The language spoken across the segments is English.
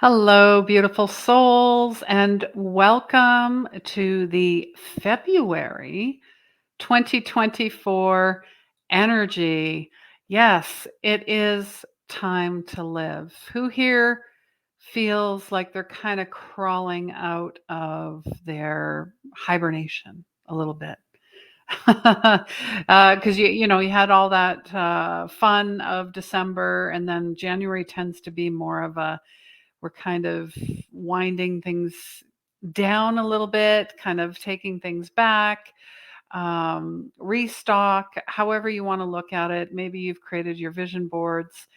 Hello, beautiful souls, and welcome to the February 2024 energy. Yes, it is time to live. Who here feels like they're kind of crawling out of their hibernation a little bit? Because you had all that fun of December, and then January tends to be more of a we're kind of winding things down a little bit, kind of taking things back, restock, however you want to look at it. Maybe you've created your vision boards.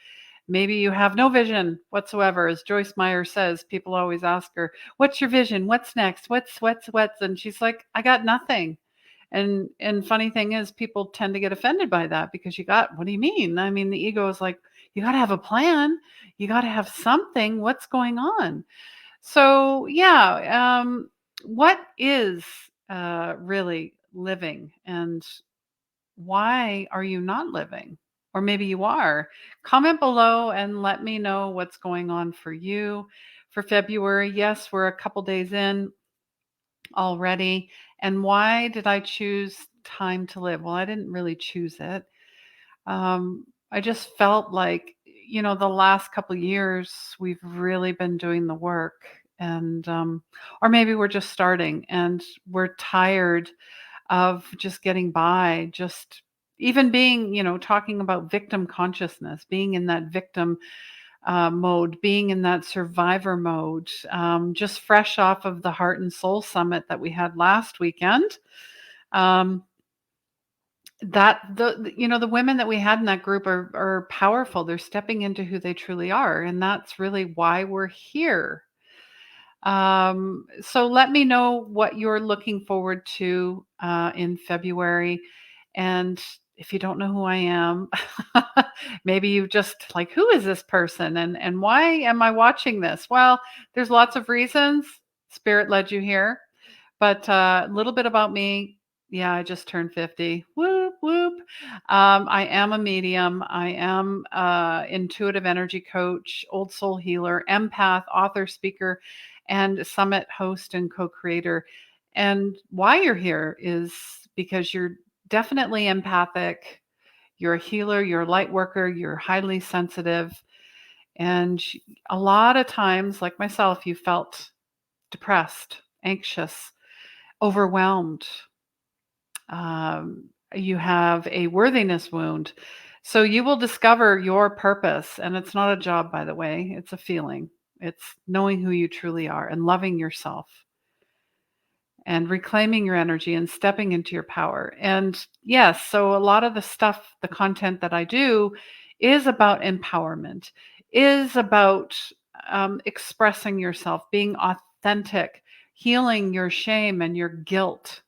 Maybe you have no vision whatsoever. As Joyce Meyer says, people always ask her, "What's your vision? What's next? What's?" And she's like, "I got nothing." And funny thing is, people tend to get offended by that because what do you mean? I mean, the ego is like, you got to have a plan. You got to have something. What's going on? So, yeah, what is really living, and why are you not living? Or maybe you are. Comment below and let me know what's going on for you for February. Yes, we're a couple days in already. And why did I choose time to live? Well, I didn't really choose it. I just felt like, the last couple years we've really been doing the work, and or maybe we're just starting and we're tired of just getting by, just even being, talking about victim consciousness, being in that victim mode, being in that survivor mode, just fresh off of the Heart and Soul Summit that we had last weekend. Um, that the women that we had in that group are powerful. They're stepping into who they truly are, and that's really why we're here. So let me know what you're looking forward to in February. And if you don't know who I am, maybe you just like, who is this person? And why am I watching this? Well, there's lots of reasons. Spirit led you here. But a little bit about me. Yeah, I just turned 50. Whoop, whoop. I am a medium. I am intuitive energy coach, old soul healer, empath, author, speaker, and summit host and co-creator. And why you're here is because you're definitely empathic. You're a healer, you're a light worker, you're highly sensitive. And a lot of times, like myself, you felt depressed, anxious, overwhelmed. You have a worthiness wound. So you will discover your purpose. And it's not a job, by the way, it's a feeling. It's knowing who you truly are and loving yourself and reclaiming your energy and stepping into your power. And yes, so a lot of the stuff, the content that I do is about empowerment, is about expressing yourself, being authentic, healing your shame and your guilt.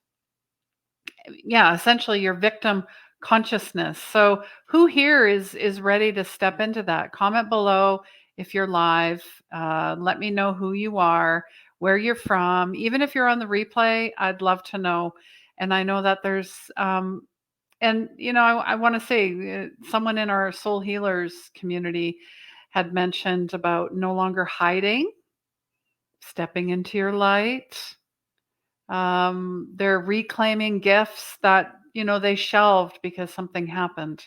Yeah, essentially your victim consciousness. So who here is ready to step into that? Comment below if you're live. Let me know who you are, where you're from. Even if you're on the replay, I'd love to know. And I know that there's and I want to say someone in our soul healers community had mentioned about no longer hiding, stepping into your light. They're reclaiming gifts that, they shelved because something happened.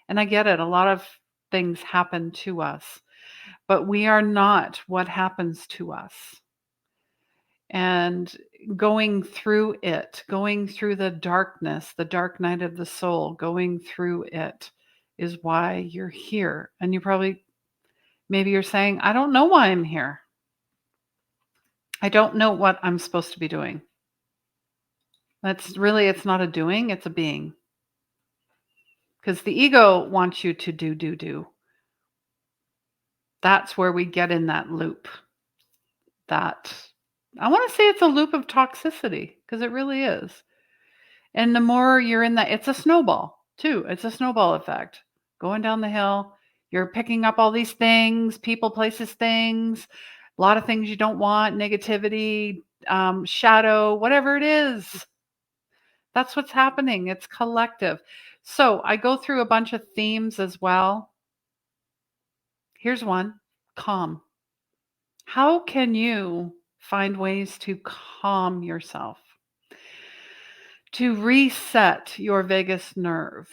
And I get it. A lot of things happen to us, but we are not what happens to us. And going through it, going through the darkness, the dark night of the soul, going through it is why you're here. And maybe you're saying, I don't know why I'm here. I don't know what I'm supposed to be doing. It's not a doing, it's a being. Because the ego wants you to do. That's where we get in that loop. That I want to say it's a loop of toxicity because it really is. And the more you're in that, it's a snowball too. It's a snowball effect. Going down the hill, you're picking up all these things, people, places, things, a lot of things you don't want, negativity, shadow, whatever it is. That's what's happening. It's collective. So I go through a bunch of themes as well. Here's one: calm. How can you find ways to calm yourself, to reset your vagus nerve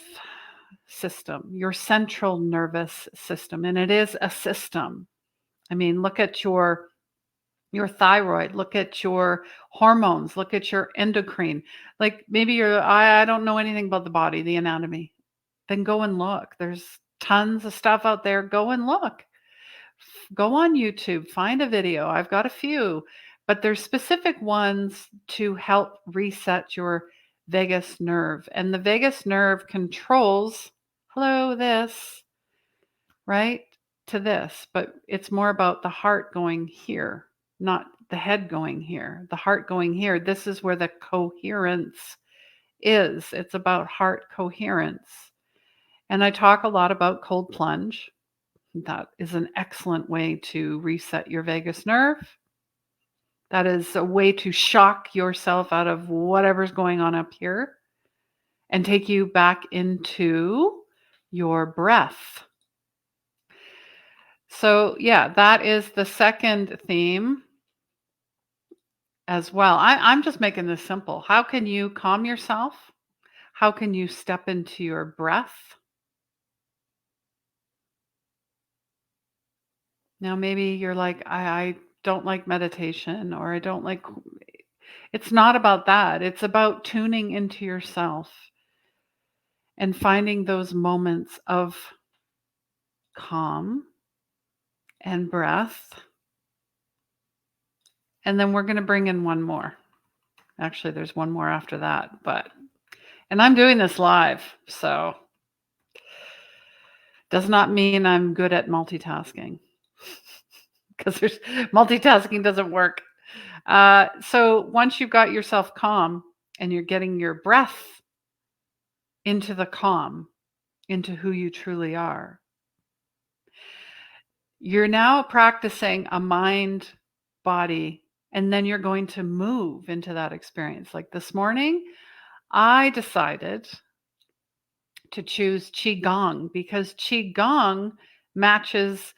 system, your central nervous system? And it is a system. I mean, look at your thyroid, look at your hormones, look at your endocrine. Like maybe I don't know anything about the body, the anatomy. Then go and look. There's tons of stuff out there. Go and look. Go on YouTube, find a video. I've got a few, but there's specific ones to help reset your vagus nerve. And the vagus nerve controls, hello, this, right, to this, but it's more about the heart going here, not the head going here, the heart going here. This is where the coherence is. It's about heart coherence. And I talk a lot about cold plunge. That is an excellent way to reset your vagus nerve. That is a way to shock yourself out of whatever's going on up here and take you back into your breath. So, yeah, that is the second theme as well. I'm just making this simple. How can you calm yourself? How can you step into your breath? Now, maybe you're like, I don't like meditation, or I don't like. It's not about that. It's about tuning into yourself and finding those moments of calm and breath. And then we're going to bring in one more. Actually, there's one more after that, and I'm doing this live, so does not mean I'm good at multitasking, because multitasking doesn't work. So once you've got yourself calm and you're getting your breath into the calm, into who you truly are, you're now practicing a mind body, and then you're going to move into that experience. Like this morning, I decided to choose Qigong because Qigong matches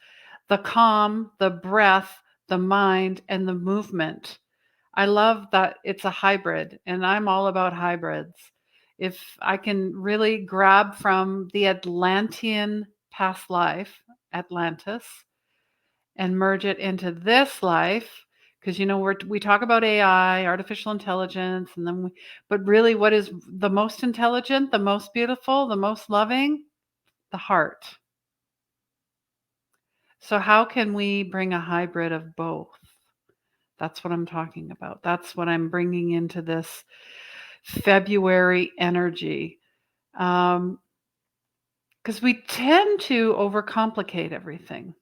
the calm, the breath, the mind, and the movement. I love that it's a hybrid, and I'm all about hybrids. If I can really grab from the Atlantean past life, Atlantis, and merge it into this life, because we talk about AI, artificial intelligence, and then but really, what is the most intelligent, the most beautiful, the most loving? The heart. So how can we bring a hybrid of both? That's what I'm talking about. That's what I'm bringing into this February energy. Because we tend to overcomplicate everything.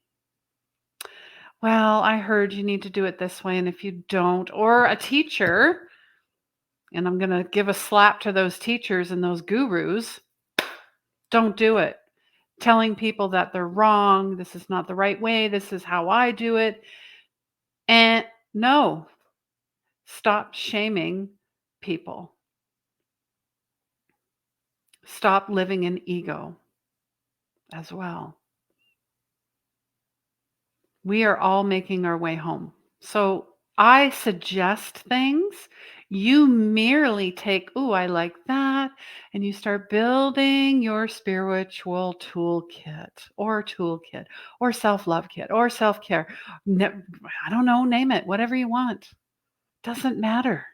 Well, I heard you need to do it this way, and if you don't, or a teacher, and I'm going to give a slap to those teachers and those gurus, don't do it. Telling people that they're wrong, this is not the right way, this is how I do it. And no, stop shaming people. Stop living in ego as well. We are all making our way home. So I suggest things. You merely take, ooh, I like that. And you start building your spiritual toolkit or self-love kit or self-care. I don't know, name it, whatever you want. Doesn't matter.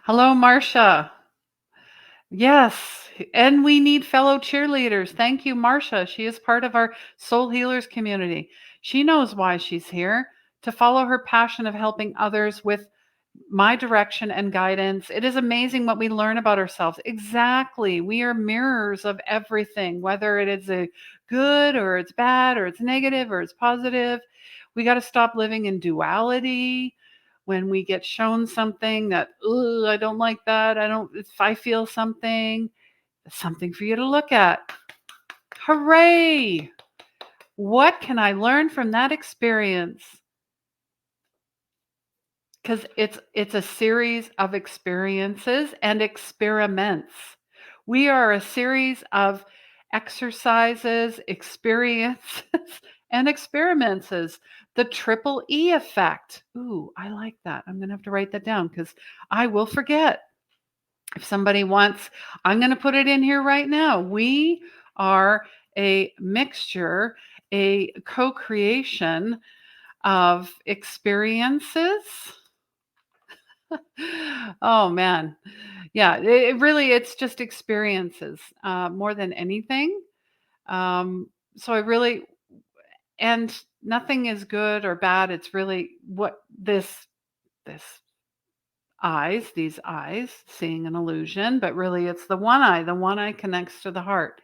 Hello, Marcia. Yes, and we need fellow cheerleaders. Thank you, Marcia. She is part of our Soul Healers community. She knows why she's here, to follow her passion of helping others with my direction and guidance. It is amazing what we learn about ourselves. Exactly. We are mirrors of everything, whether it is a good or it's bad or it's negative or it's positive. We got to stop living in duality. When we get shown something that, I don't like that. If I feel something, it's something for you to look at. Hooray! What can I learn from that experience? Because it's a series of experiences and experiments. We are a series of exercises, experiences, and experiments. The triple E effect. Ooh, I like that. I'm going to have to write that down because I will forget. If somebody wants, I'm going to put it in here right now. We are a mixture, a co-creation of experiences. Oh man. Yeah, it's just experiences more than anything. Um, so I really, and nothing is good or bad. It's really what this these eyes, seeing an illusion, but really it's the one eye. The one eye connects to the heart.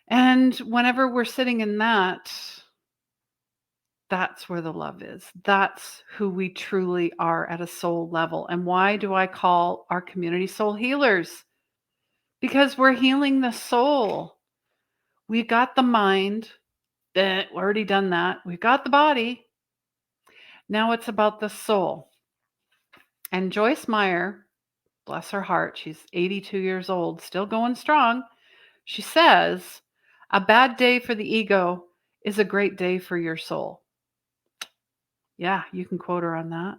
And whenever we're sitting in that, that's where the love is. That's who we truly are at a soul level. And why do I call our community soul healers? Because we're healing the soul. We got the mind, we've already done that. We've got the body. Now it's about the soul. And Joyce Meyer, bless her heart, she's 82 years old, still going strong. She says, a bad day for the ego is a great day for your soul. Yeah, you can quote her on that.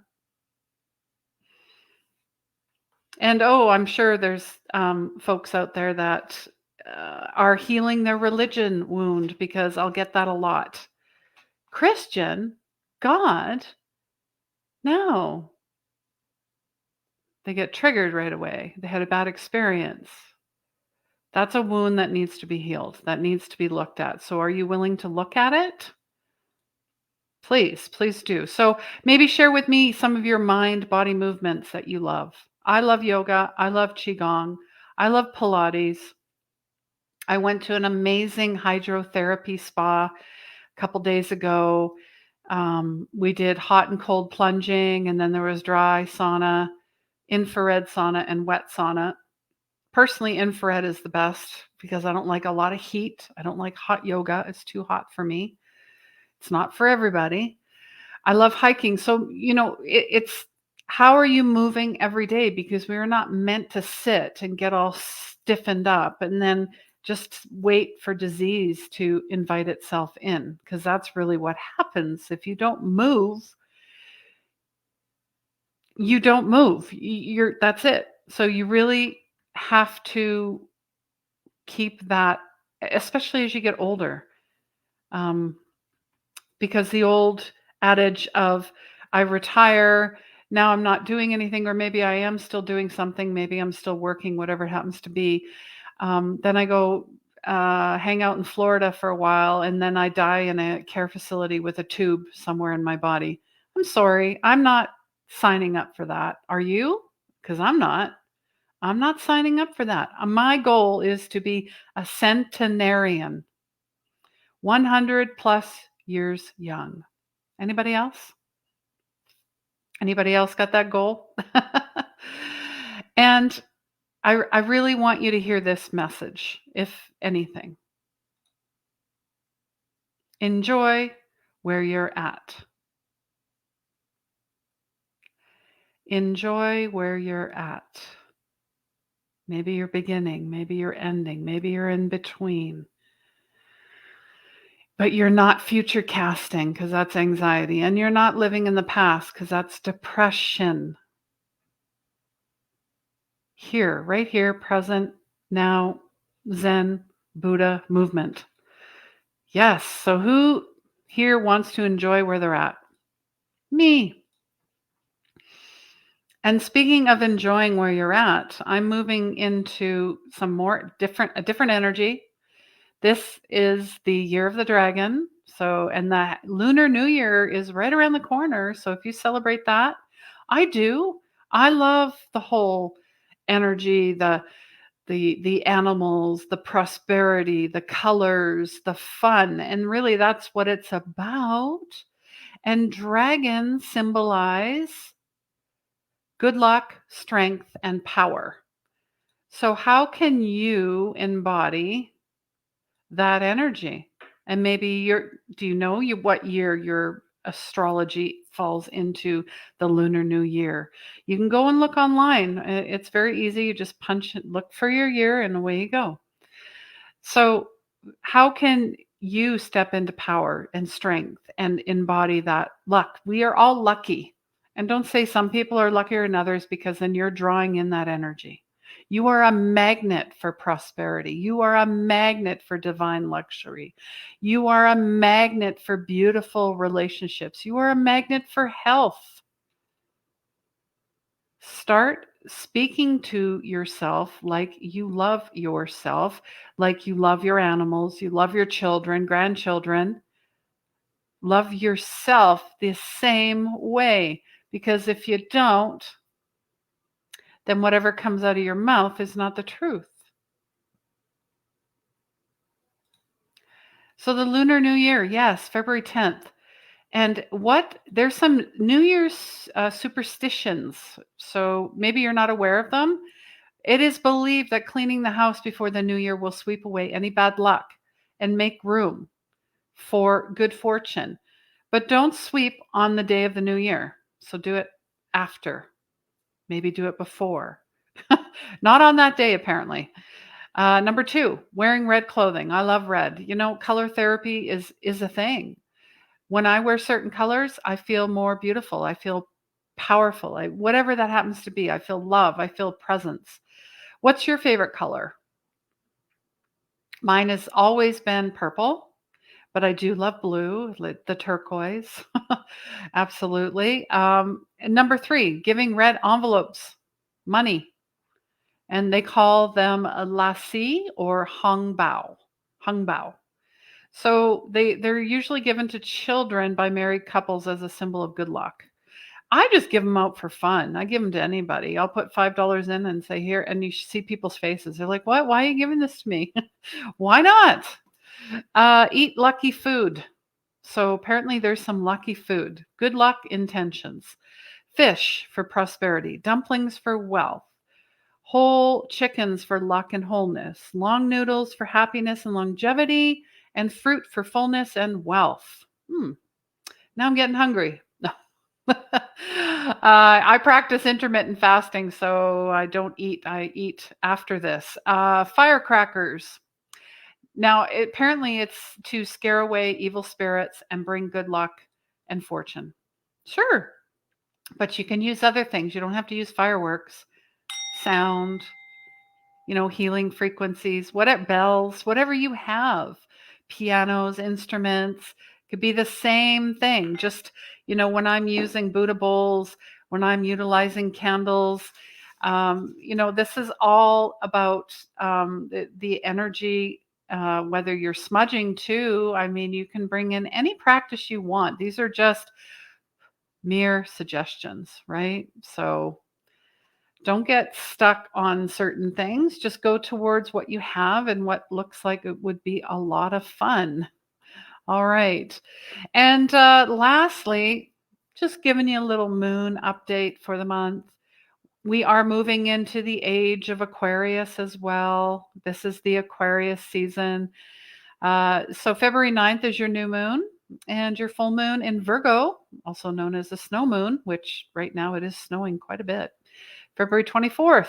And I'm sure there's folks out there that are healing their religion wound, because I'll get that a lot. Christian? God? No. They get triggered right away. They had a bad experience. That's a wound that needs to be healed, that needs to be looked at. So are you willing to look at it? Please, please do. So maybe share with me some of your mind body movements that you love. I love yoga. I love Qigong. I love Pilates. I went to an amazing hydrotherapy spa a couple days ago. We did hot and cold plunging, and then there was dry sauna, infrared sauna, and wet sauna. Personally, infrared is the best because I don't like a lot of heat. I don't like hot yoga. It's too hot for me. It's not for everybody. I love hiking. So, it's how are you moving every day? Because we are not meant to sit and get all stiffened up and then just wait for disease to invite itself in, because that's really what happens. If you don't move, you don't move. That's it. So you really have to keep that, especially as you get older. Because the old adage of I retire, now I'm not doing anything, or maybe I am still doing something, maybe I'm still working, whatever it happens to be. Then I go hang out in Florida for a while, and then I die in a care facility with a tube somewhere in my body. I'm sorry, I'm not signing up for that. Are you? Because I'm not. I'm not signing up for that. My goal is to be a centenarian, 100 plus years young. Anybody else? Anybody else got that goal? And I really want you to hear this message, if anything. Enjoy where you're at. Enjoy where you're at. Maybe you're beginning, maybe you're ending, maybe you're in between. But you're not future casting, because that's anxiety. And you're not living in the past, because that's depression. Here, right here, present, now, Zen, Buddha movement. Yes. So who here wants to enjoy where they're at? Me. And speaking of enjoying where you're at, I'm moving into a different energy. This is the year of the dragon. So, and the Lunar New Year is right around the corner. So if you celebrate that, I do. I love the whole energy, the animals, the prosperity, the colors, the fun. And really that's what it's about. And dragons symbolize good luck, strength, and power. So how can you embody that energy? And maybe do you know what year your astrology falls into the Lunar New Year? You can go and look online. It's very easy. You just look for your year, and away you go. So, how can you step into power and strength and embody that luck? We are all lucky. And don't say some people are luckier than others, because then you're drawing in that energy. You are a magnet for prosperity. You are a magnet for divine luxury. You are a magnet for beautiful relationships. You are a magnet for health. Start speaking to yourself like you love yourself, like you love your animals, you love your children, grandchildren. Love yourself the same way. Because if you don't, then whatever comes out of your mouth is not the truth. So the Lunar New Year, yes, February 10th. And there's some New Year's superstitions. So maybe you're not aware of them. It is believed that cleaning the house before the new year will sweep away any bad luck and make room for good fortune. But don't sweep on the day of the new year. So do it after. Maybe do it before. Not on that day, apparently. Number 2, wearing red clothing. I love red. Color therapy is a thing. When I wear certain colors, I feel more beautiful. I feel powerful. Whatever that happens to be, I feel love. I feel presence. What's your favorite color? Mine has always been purple, but I do love blue, like the turquoise. Absolutely. And number 3, giving red envelopes, money. And they call them a lassi or hongbao. Hongbao. So they're usually given to children by married couples as a symbol of good luck. I just give them out for fun. I give them to anybody. I'll put $5 in and say, here, and you see people's faces. They're like, what? Why are you giving this to me? Why not? Eat lucky food. So apparently there's some lucky food. Good luck intentions. Fish for prosperity. Dumplings for wealth. Whole chickens for luck and wholeness. Long noodles for happiness and longevity. And fruit for fullness and wealth. Now I'm getting hungry. I practice intermittent fasting, so I don't eat. I eat after this. Firecrackers. Now, apparently, it's to scare away evil spirits and bring good luck and fortune. Sure, but you can use other things. You don't have to use fireworks, sound, healing frequencies, bells, whatever you have, pianos, instruments, could be the same thing. Just, when I'm using Buddha bowls, when I'm utilizing candles, this is all about the energy, whether you're smudging too. I mean, you can bring in any practice you want. These are just mere suggestions, right? So don't get stuck on certain things. Just go towards what you have and what looks like it would be a lot of fun. All right. And lastly, just giving you a little moon update for the month. We are moving into the age of Aquarius as well. This is the Aquarius season. So February 9th is your new moon, and your full moon in Virgo, also known as the snow moon, which right now it is snowing quite a bit. February 24th.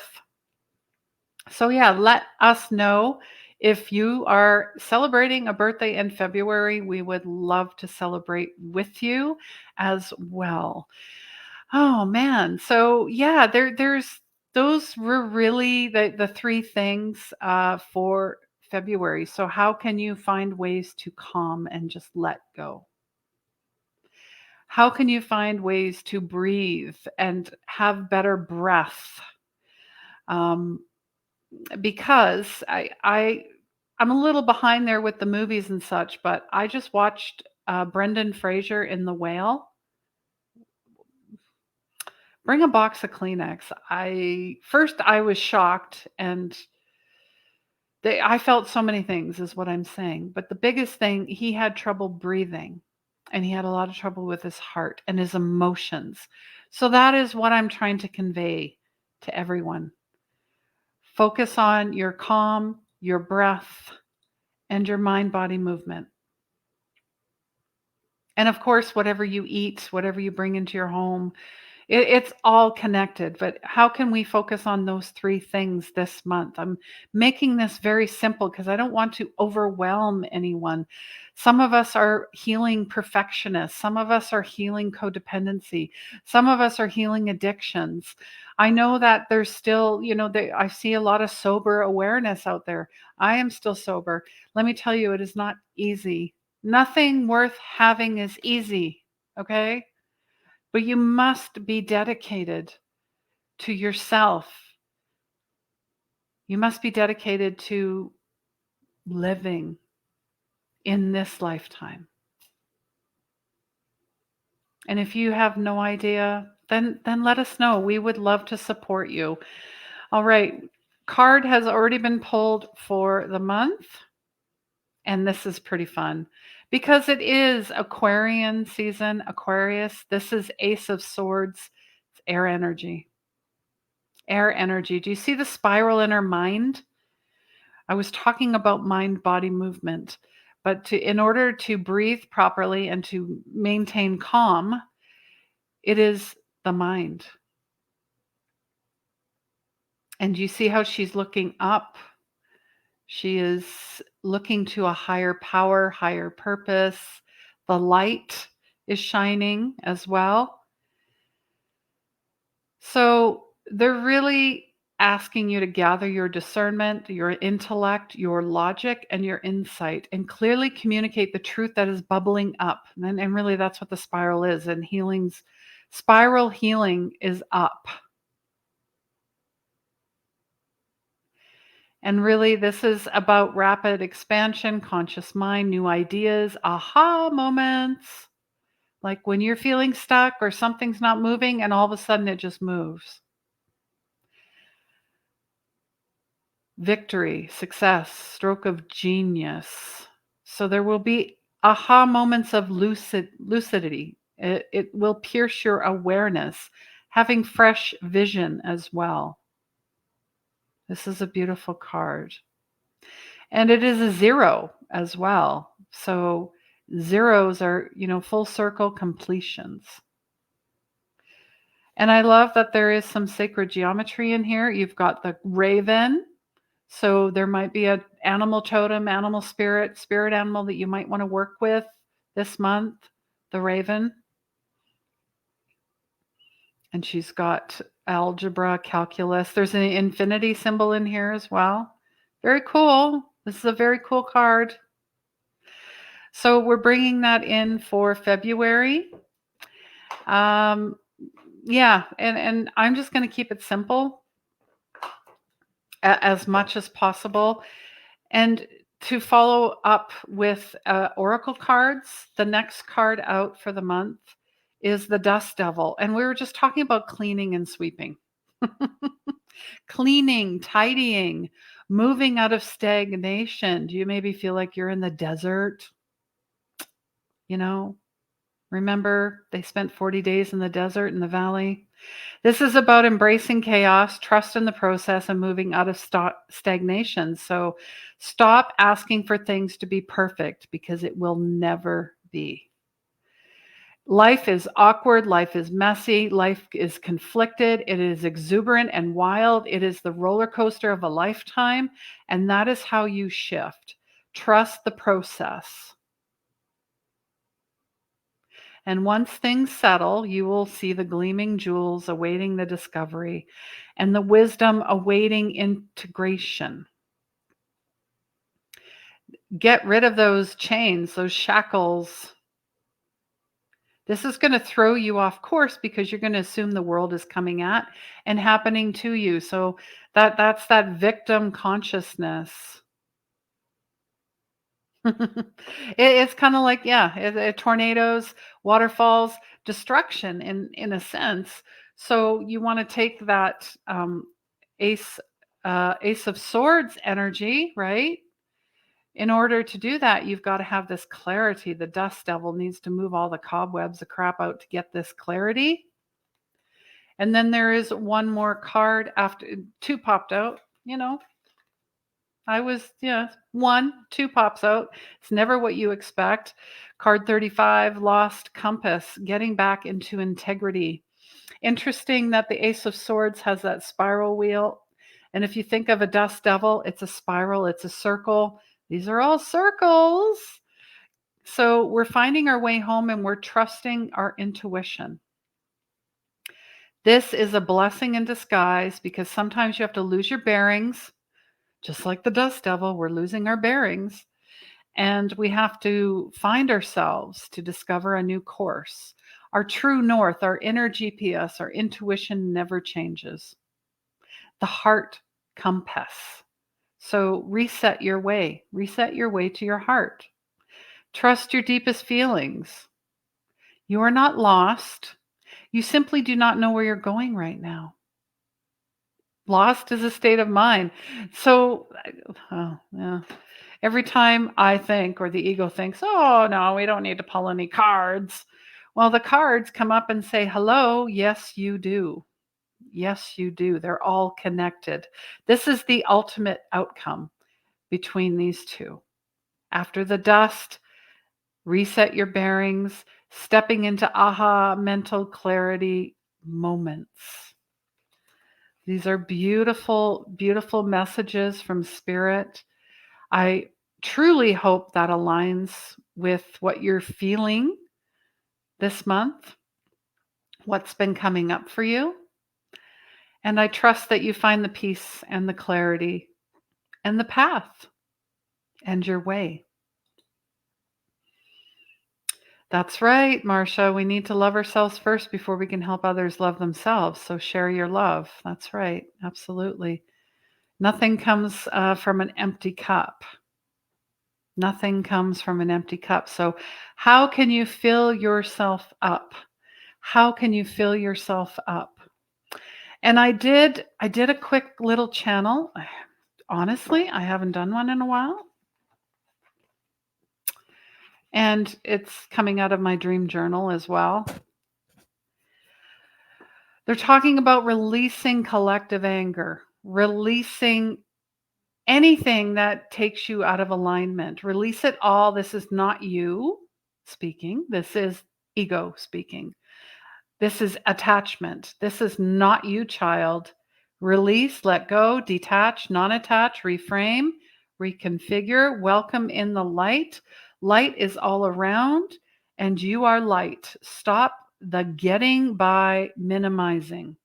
So yeah, let us know if you are celebrating a birthday in February. We would love to celebrate with you as well. Oh man. So yeah, those were really the 3 things for February. So how can you find ways to calm and just let go? How can you find ways to breathe and have better breath? Um, because I'm a little behind there with the movies and such, but I just watched Brendan Fraser in The Whale. Bring a box of Kleenex. I was shocked, and I felt so many things is what I'm saying. But the biggest thing, he had trouble breathing, and he had a lot of trouble with his heart and his emotions. So that is what I'm trying to convey to everyone. Focus on your calm, your breath, and your mind-body movement. And of course, whatever you eat, whatever you bring into your home, It's all connected, but how can we focus on those 3 things this month? I'm making this very simple because I don't want to overwhelm anyone. Some of us are healing perfectionists. Some of us are healing codependency. Some of us are healing addictions. I know that there's still, I see a lot of sober awareness out there. I am still sober. Let me tell you, it is not easy. Nothing worth having is easy, okay? But you must be dedicated to yourself. You must be dedicated to living in this lifetime. And if you have no idea, then let us know. We would love to support you. All right. Card has already been pulled for the month. And this is pretty fun because it is Aquarian season, Aquarius. This is Ace of Swords. It's air energy. Air energy. Do you see the spiral in her mind? I was talking about mind body movement, but in order to breathe properly and to maintain calm, it is the mind. And you see how she's looking up? She is looking to a higher power, higher purpose. The light is shining as well. So they're really asking you to gather your discernment, your intellect, your logic, and your insight, and clearly communicate the truth that is bubbling up. And really, that's what the spiral is. And spiral healing is up. And really, this is about rapid expansion, conscious mind, new ideas, aha moments. Like when you're feeling stuck or something's not moving, and all of a sudden it just moves. Victory, success, stroke of genius. So there will be aha moments of lucidity. It will pierce your awareness, having fresh vision as well. This is a beautiful card. And it is a 0 as well. So zeros are, full circle completions. And I love that there is some sacred geometry in here. You've got the raven. So there might be an animal totem, animal spirit animal that you might want to work with this month, the raven. And she's got algebra, calculus. There's an infinity symbol in here as well. Very cool. This is a very cool card. So we're bringing that in for February. Yeah, and I'm just going to keep it simple as much as possible. And to follow up with oracle cards, the next card out for the month is the Dust Devil. And we were just talking about cleaning and sweeping. Cleaning, tidying, moving out of stagnation. Do you maybe feel like you're in the desert? Remember they spent 40 days in the desert in the valley? This is about embracing chaos, trust in the process, and moving out of stagnation. So stop asking for things to be perfect because it will never be. Life is awkward. Life is messy. Life is conflicted. It is exuberant and wild. It is the roller coaster of a lifetime. And that is how you shift. Trust the process. And once things settle, you will see the gleaming jewels awaiting the discovery and the wisdom awaiting integration. Get rid of those chains, those shackles. This is going to throw you off course because you're going to assume the world is coming at and happening to you. So that's that victim consciousness. It's kind of like, tornadoes, waterfalls, destruction in a sense. So you want to take that Ace of Swords energy, right? In order to do that, you've got to have this clarity. The Dust Devil needs to move all the cobwebs, the crap out to get this clarity. And then there is one more card after 2 popped out, two pops out. It's never what you expect. Card 35, Lost Compass, getting back into integrity. Interesting that the Ace of Swords has that spiral wheel. And if you think of a dust devil, it's a spiral, it's a circle. These are all circles. So we're finding our way home and we're trusting our intuition. This is a blessing in disguise because sometimes you have to lose your bearings. Just like the dust devil, we're losing our bearings. And we have to find ourselves to discover a new course. Our true north, our inner GPS, our intuition never changes. The heart compass. So reset your way to your heart. Trust your deepest feelings. You are not lost. You simply do not know where you're going right now. Lost is a state of mind. So, yeah. Every time I think, or the ego thinks, oh, no, we don't need to pull any cards. Well, the cards come up and say, hello, yes, you do. Yes, you do. They're all connected. This is the ultimate outcome between these two. After the dust, reset your bearings, stepping into aha mental clarity moments. These are beautiful, beautiful messages from Spirit. I truly hope that aligns with what you're feeling this month, what's been coming up for you. And I trust that you find the peace and the clarity and the path and your way. That's right, Marcia. We need to love ourselves first before we can help others love themselves. So share your love. That's right. Absolutely. Nothing comes from an empty cup. Nothing comes from an empty cup. So how can you fill yourself up? How can you fill yourself up? And I did a quick little channel. Honestly, I haven't done one in a while. And it's coming out of my dream journal as well. They're talking about releasing collective anger, releasing anything that takes you out of alignment. Release it all. This is not you speaking. This is ego speaking. This is attachment. This is not you, child. Release, let go, detach, non-attach, reframe, reconfigure, welcome in the light. Light is all around, and you are light. Stop the getting by minimizing.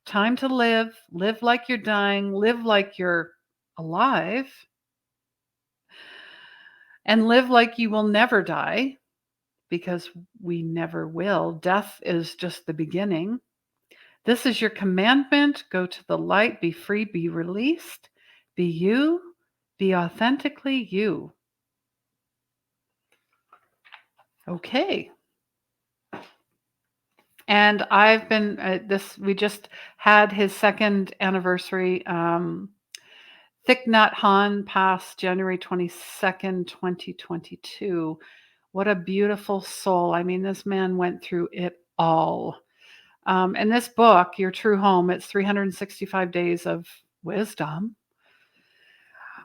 Time to live. Live like you're dying. Live like you're alive. And live like you will never die, because we never will. Death is just the beginning. This is your commandment. Go to the light, be free, be released, be you, be authentically you. Okay. And I've been, we just had his second anniversary. Thich Nhat Hanh passed January 22nd, 2022. What a beautiful soul. I mean, this man went through it all. And this book, Your True Home, it's 365 days of wisdom.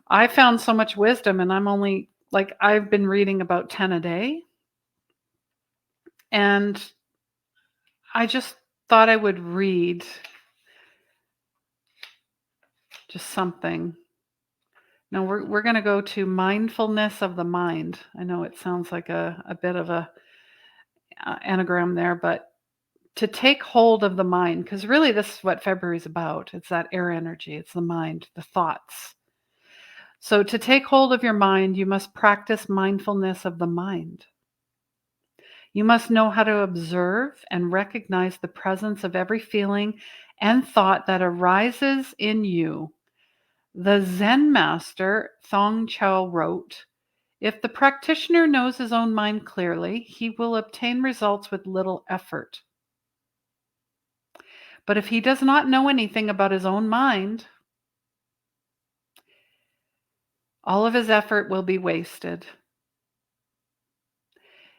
I found so much wisdom, and I've been reading about 10 a day. And I just thought I would read just something. Now we're going to go to mindfulness of the mind. I know it sounds like a bit of a anagram there, but to take hold of the mind, because really this is what February is about. It's that air energy. It's the mind, the thoughts. So to take hold of your mind, you must practice mindfulness of the mind. You must know how to observe and recognize the presence of every feeling and thought that arises in you. The Zen master Thong Chao wrote, "If the practitioner knows his own mind clearly, he will obtain results with little effort. But if he does not know anything about his own mind, all of his effort will be wasted."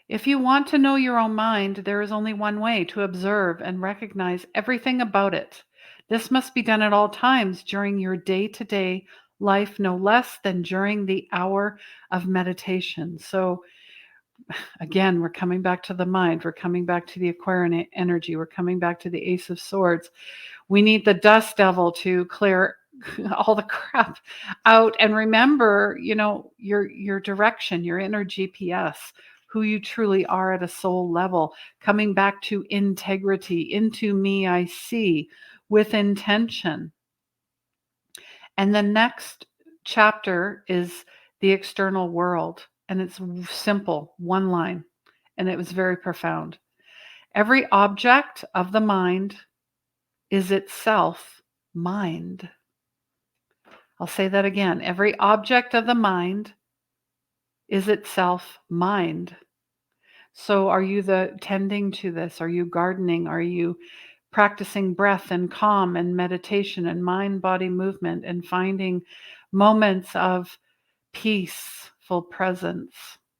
If you want to know your own mind, there is only one way: to observe and recognize everything about it. This must be done at all times during your day-to-day life, no less than during the hour of meditation. So Again, we're coming back to the mind. We're coming back to the Aquarian energy. We're coming back to the Ace of Swords. We need the dust devil to clear all the crap out and remember, your direction, your inner GPS, who you truly are at a soul level, coming back to integrity, into me I see, with intention. And the next chapter is the external world. And it's simple, one line. And it was very profound. Every object of the mind is itself mind. I'll say that again. Every object of the mind is itself mind. So are you tending to this? Are you gardening? Are you practicing breath and calm and meditation and mind-body movement and finding moments of peaceful presence,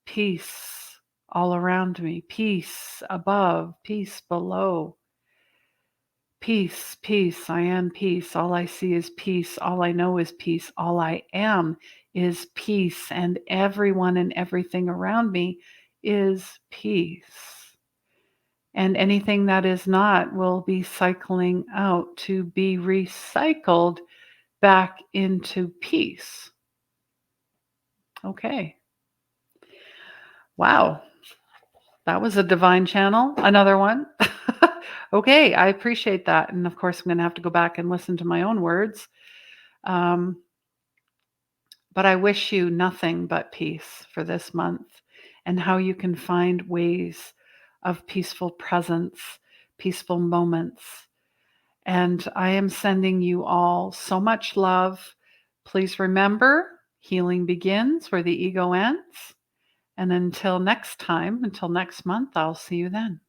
peace all around me, peace above, peace below, peace, peace, I am peace, all I see is peace, all I know is peace, all I am is peace, and everyone and everything around me is peace. And anything that is not will be cycling out to be recycled back into peace. Okay. Wow. That was a divine channel. Another one. Okay, I appreciate that. And of course, I'm going to have to go back and listen to my own words. But I wish you nothing but peace for this month, and how you can find ways of peaceful presence, peaceful moments. And I am sending you all so much love. Please remember, healing begins where the ego ends. And until next time, until next month, I'll see you then.